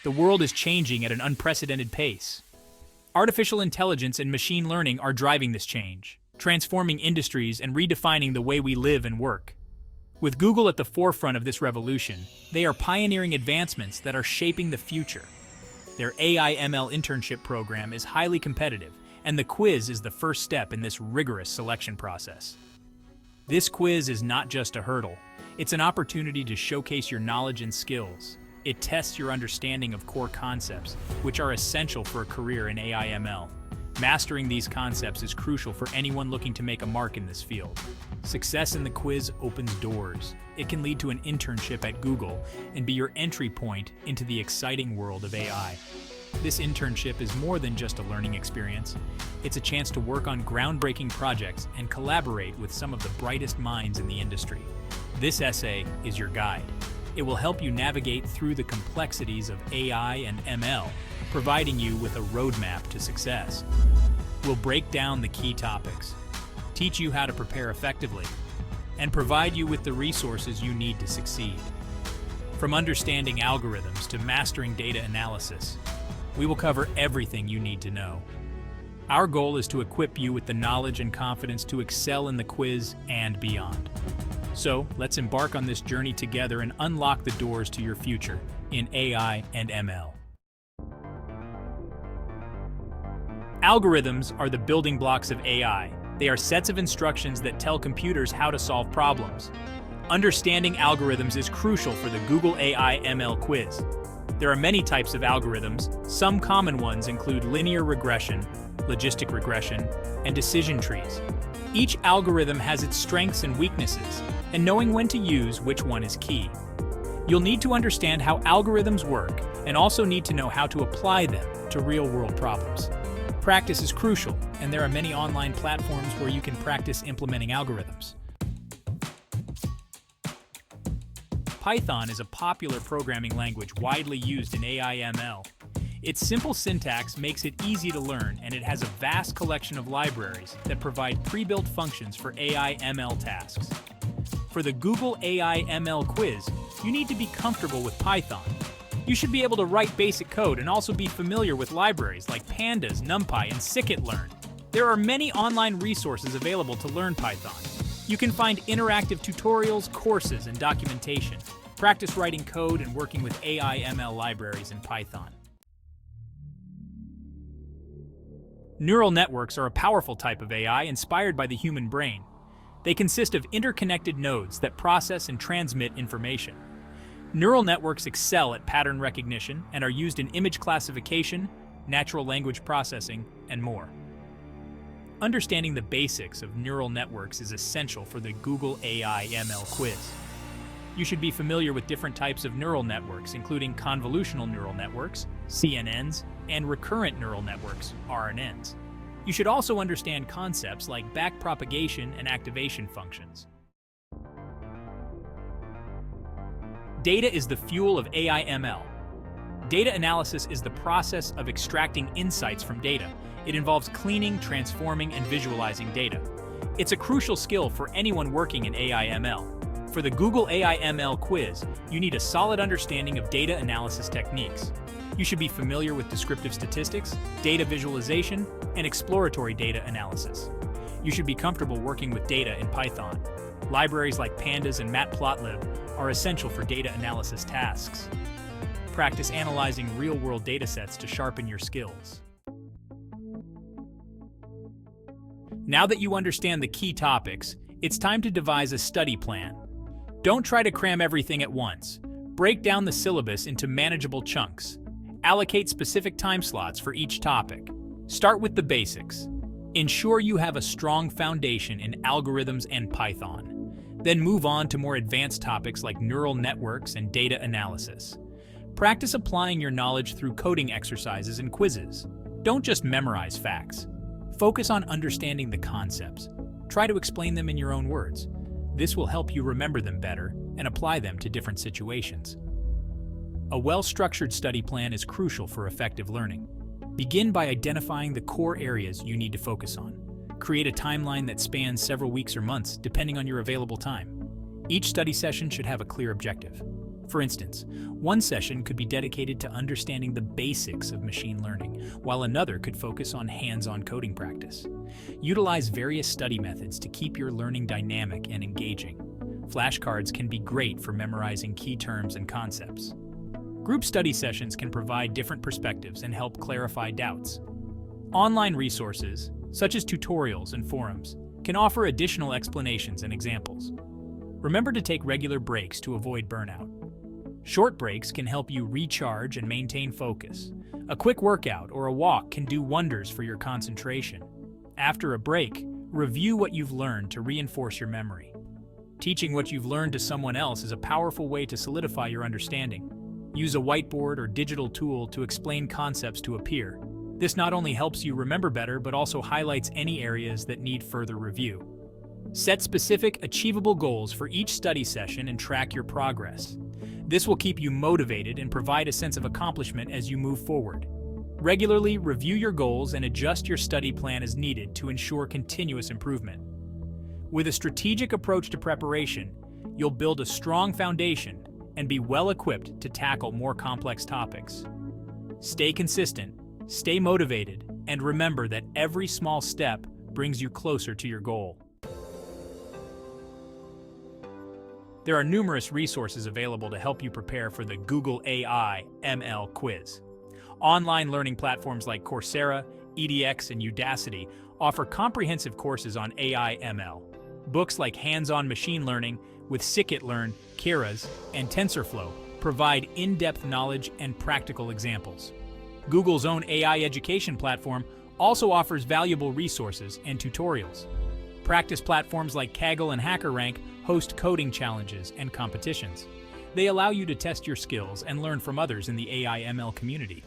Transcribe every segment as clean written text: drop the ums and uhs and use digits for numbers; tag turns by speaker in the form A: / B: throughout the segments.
A: The world is changing at an unprecedented pace. Artificial intelligence and machine learning are driving this change, transforming industries and redefining the way we live and work. With Google at the forefront of this revolution, they are pioneering advancements that are shaping the future. Their AI/ML internship program is highly competitive, and the quiz is the first step in this rigorous selection process. This quiz is not just a hurdle. It's an opportunity to showcase your knowledge and skills. It tests your understanding of core concepts, which are essential for a career in AI/ML. Mastering these concepts is crucial for anyone looking to make a mark in this field. Success in the quiz opens doors. It can lead to an internship at Google and be your entry point into the exciting world of AI. This internship is more than just a learning experience. It's a chance to work on groundbreaking projects and collaborate with some of the brightest minds in the industry. This essay is your guide. It will help you navigate through the complexities of AI and ML, providing you with a roadmap to success. We'll break down the key topics, teach you how to prepare effectively, and provide you with the resources you need to succeed. From understanding algorithms to mastering data analysis, we will cover everything you need to know. Our goal is to equip you with the knowledge and confidence to excel in the quiz and beyond. So, let's embark on this journey together and unlock the doors to your future in AI and ML. Algorithms are the building blocks of AI. They are sets of instructions that tell computers how to solve problems. Understanding algorithms is crucial for the Google AI/ML quiz. There are many types of algorithms. Some common ones include linear regression, logistic regression, and decision trees. Each algorithm has its strengths and weaknesses, and knowing when to use which one is key. You'll need to understand how algorithms work and also need to know how to apply them to real-world problems. Practice is crucial, and there are many online platforms where you can practice implementing algorithms. Python is a popular programming language widely used in AI/ML. Its simple syntax makes it easy to learn, and it has a vast collection of libraries that provide pre-built functions for AI/ML tasks. For the Google AI/ML quiz, you need to be comfortable with Python. You should be able to write basic code and also be familiar with libraries like Pandas, NumPy, and scikit-learn. There are many online resources available to learn Python. You can find interactive tutorials, courses, and documentation. Practice writing code and working with AI/ML libraries in Python. Neural networks are a powerful type of AI inspired by the human brain. They consist of interconnected nodes that process and transmit information. Neural networks excel at pattern recognition and are used in image classification, natural language processing, and more. Understanding the basics of neural networks is essential for the Google AI/ML quiz. You should be familiar with different types of neural networks, including convolutional neural networks, CNNs, and recurrent neural networks, RNNs. You should also understand concepts like backpropagation and activation functions. Data is the fuel of AI/ML. Data analysis is the process of extracting insights from data. It involves cleaning, transforming, and visualizing data. It's a crucial skill for anyone working in AI/ML. For the Google AI/ML quiz, you need a solid understanding of data analysis techniques. You should be familiar with descriptive statistics, data visualization, and exploratory data analysis. You should be comfortable working with data in Python. Libraries like Pandas and Matplotlib are essential for data analysis tasks. Practice analyzing real-world datasets to sharpen your skills. Now that you understand the key topics, it's time to devise a study plan. Don't try to cram everything at once. Break down the syllabus into manageable chunks. Allocate specific time slots for each topic. Start with the basics. Ensure you have a strong foundation in algorithms and Python. Then move on to more advanced topics like neural networks and data analysis. Practice applying your knowledge through coding exercises and quizzes. Don't just memorize facts. Focus on understanding the concepts. Try to explain them in your own words. This will help you remember them better and apply them to different situations. A well-structured study plan is crucial for effective learning. Begin by identifying the core areas you need to focus on. Create a timeline that spans several weeks or months, depending on your available time. Each study session should have a clear objective. For instance, one session could be dedicated to understanding the basics of machine learning, while another could focus on hands-on coding practice. Utilize various study methods to keep your learning dynamic and engaging. Flashcards can be great for memorizing key terms and concepts. Group study sessions can provide different perspectives and help clarify doubts. Online resources, such as tutorials and forums, can offer additional explanations and examples. Remember to take regular breaks to avoid burnout. Short breaks can help you recharge and maintain focus. A quick workout or a walk can do wonders for your concentration. After a break, review what you've learned to reinforce your memory. Teaching what you've learned to someone else is a powerful way to solidify your understanding. Use a whiteboard or digital tool to explain concepts to a peer. This not only helps you remember better, but also highlights any areas that need further review. Set specific, achievable goals for each study session and track your progress. This will keep you motivated and provide a sense of accomplishment as you move forward. Regularly review your goals and adjust your study plan as needed to ensure continuous improvement. With a strategic approach to preparation, you'll build a strong foundation and be well equipped to tackle more complex topics. Stay consistent, stay motivated, and remember that every small step brings you closer to your goal. There are numerous resources available to help you prepare for the Google AI ML quiz. Online learning platforms like Coursera, edX, and Udacity offer comprehensive courses on AI ML. Books like Hands-on Machine Learning with Scikit-learn, Keras, and TensorFlow provide in-depth knowledge and practical examples. Google's own AI education platform also offers valuable resources and tutorials. Practice platforms like Kaggle and HackerRank host coding challenges and competitions. They allow you to test your skills and learn from others in the AI ML community.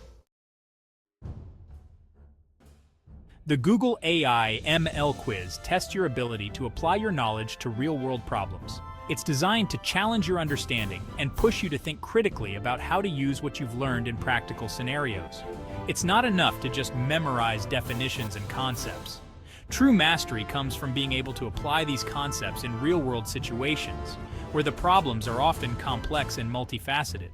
A: The Google AI ML quiz tests your ability to apply your knowledge to real-world problems. It's designed to challenge your understanding and push you to think critically about how to use what you've learned in practical scenarios. It's not enough to just memorize definitions and concepts. True mastery comes from being able to apply these concepts in real-world situations, where the problems are often complex and multifaceted.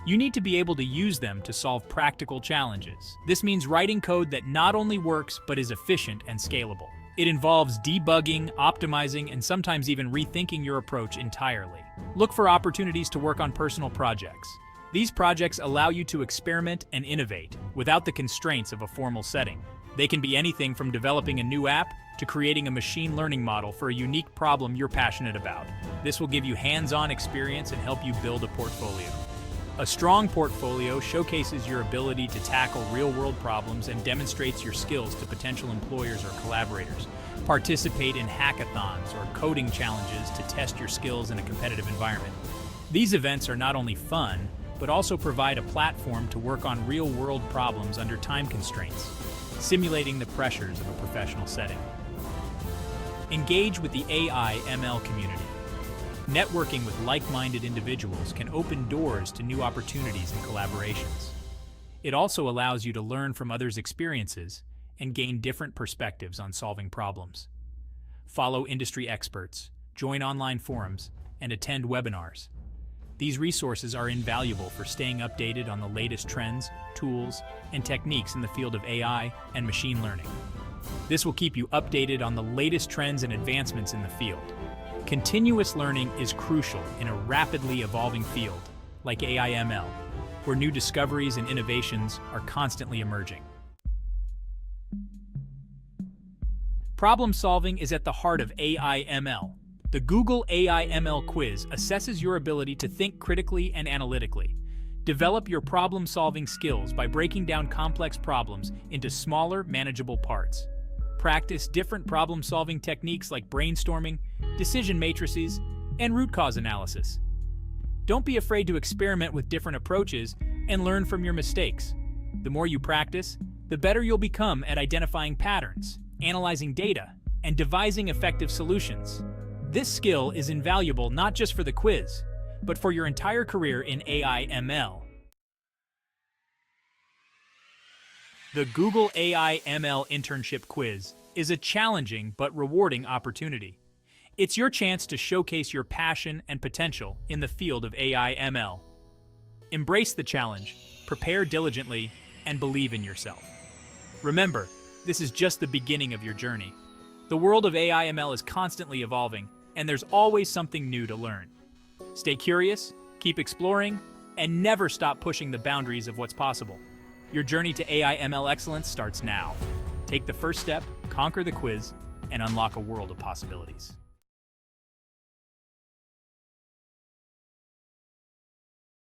A: You need to be able to use them to solve practical challenges. This means writing code that not only works, but is efficient and scalable. It involves debugging, optimizing, and sometimes even rethinking your approach entirely. Look for opportunities to work on personal projects. These projects allow you to experiment and innovate without the constraints of a formal setting. They can be anything from developing a new app to creating a machine learning model for a unique problem you're passionate about. This will give you hands-on experience and help you build a portfolio. A strong portfolio showcases your ability to tackle real-world problems and demonstrates your skills to potential employers or collaborators. Participate in hackathons or coding challenges to test your skills in a competitive environment. These events are not only fun, but also provide a platform to work on real-world problems under time constraints, simulating the pressures of a professional setting. Engage with the AI ML community. Networking with like-minded individuals can open doors to new opportunities and collaborations. It also allows you to learn from others' experiences and gain different perspectives on solving problems. Follow industry experts, join online forums, and attend webinars. These resources are invaluable for staying updated on the latest trends, tools, and techniques in the field of AI and machine learning. This will keep you updated on the latest trends and advancements in the field. Continuous learning is crucial in a rapidly evolving field like AI/ML, where new discoveries and innovations are constantly emerging. Problem solving is at the heart of AI/ML. The Google AI/ML quiz assesses your ability to think critically and analytically. Develop your problem-solving skills by breaking down complex problems into smaller, manageable parts. Practice different problem-solving techniques like brainstorming, decision matrices, and root cause analysis. Don't be afraid to experiment with different approaches and learn from your mistakes. The more you practice, the better you'll become at identifying patterns, analyzing data, and devising effective solutions. This skill is invaluable not just for the quiz, but for your entire career in AI/ML. The Google AI/ML Internship Quiz is a challenging but rewarding opportunity. It's your chance to showcase your passion and potential in the field of AI ML. Embrace the challenge, prepare diligently, and believe in yourself. Remember, this is just the beginning of your journey. The world of AI ML is constantly evolving, and there's always something new to learn. Stay curious, keep exploring, and never stop pushing the boundaries of what's possible. Your journey to AI ML excellence starts now. Take the first step, conquer the quiz, and unlock a world of possibilities.